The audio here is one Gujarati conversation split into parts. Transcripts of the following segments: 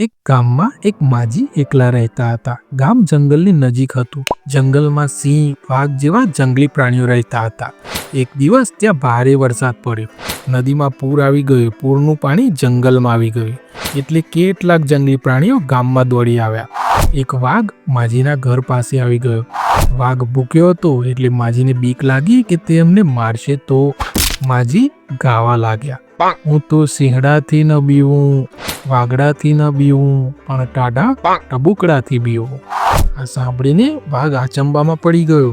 એક ગામમાં એક માજી એકલા રહેતા હતા. ગામ જંગલની નજીક હતું. જંગલમાં સિંહ, વાઘ જેવા જંગલી પ્રાણીઓ રહેતા હતા. એક દિવસ ત્યાં ભારે વરસાદ પડ્યો. નદીમાં પૂર આવી ગયું. પૂરનું પાણી જંગલમાં આવી ગયું એટલે કેટલાક જંગલી પ્રાણીઓ ગામમાં દોડી આવ્યા. એક વાઘ માજીના ઘર પાસે આવી ગયો. વાઘ ભૂખ્યો હતો એટલે માજીને બીક લાગી કે તે એમને મારશે તો. માજી ગાવા લાગ્યા, હું તો સિંહડાથી ન બીવું, વાઘડાથી ન બીવું, પણ ટાઢા ટબુકડાથી બીવું. આ સાંભળીને વાઘ આચંબામાં પડી ગયો.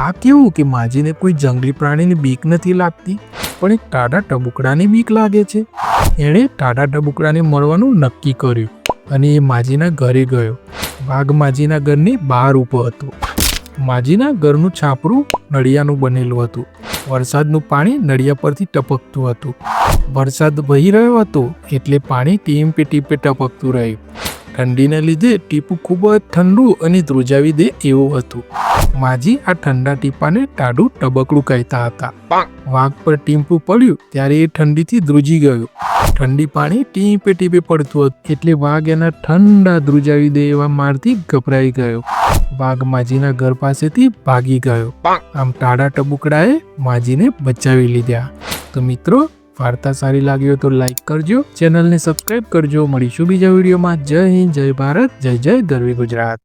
આ કેવું કે માજીને કોઈ જંગલી પ્રાણીની બીક નથી લાગતી, પણ એક ટાઢા ટબુકડાની બીક લાગે છે. એણે ટાઢા ટબુકડાને મળવાનું નક્કી કર્યું અને એ માજીના ઘરે ગયો. વાઘ માજીના ઘરની બહાર ઊભો હતો. માજીના ઘરનું છાપરું નળિયાનું બનેલું હતું. વરસાદનું પાણી નળિયા પરથી ટપકતું હતું. વરસાદ વહી રહ્યો હતો એટલે પાણી ટીપે ટીપે ટપકતું રહ્યું. ઠંડીને લીધે ટીપું ખૂબ જ ઠંડુ અને ધ્રુજાવી દે એવું હતું. માજી આ ઠંડા ટીપાને ટાઢું ટબકડું કહેતા હતા. વાઘ પર ટીપું પડ્યું ત્યારે એ ઠંડીથી ધ્રુજી ગયો. ઠંડી પાણી ટીપે ટીપે પડતું હતું એટલે વાઘ એના ઠંડા ધ્રુજાવી દે એવા મારથી ગભરાઈ ગયો. વાઘ માજીના ઘર પાસેથી ભાગી ગયો. આમ ટાઢા ટબુકડાએ માજીને બચાવી લીધા. તો મિત્રો, વાર્તા સારી લાગી હોય તો લાઈક કરજો, ચેનલને સબસ્ક્રાઈબ કરજો. મળીશું બીજા વિડીયોમાં. જય હિન્દ, જય ભારત, જય જય ગરવી ગુજરાત.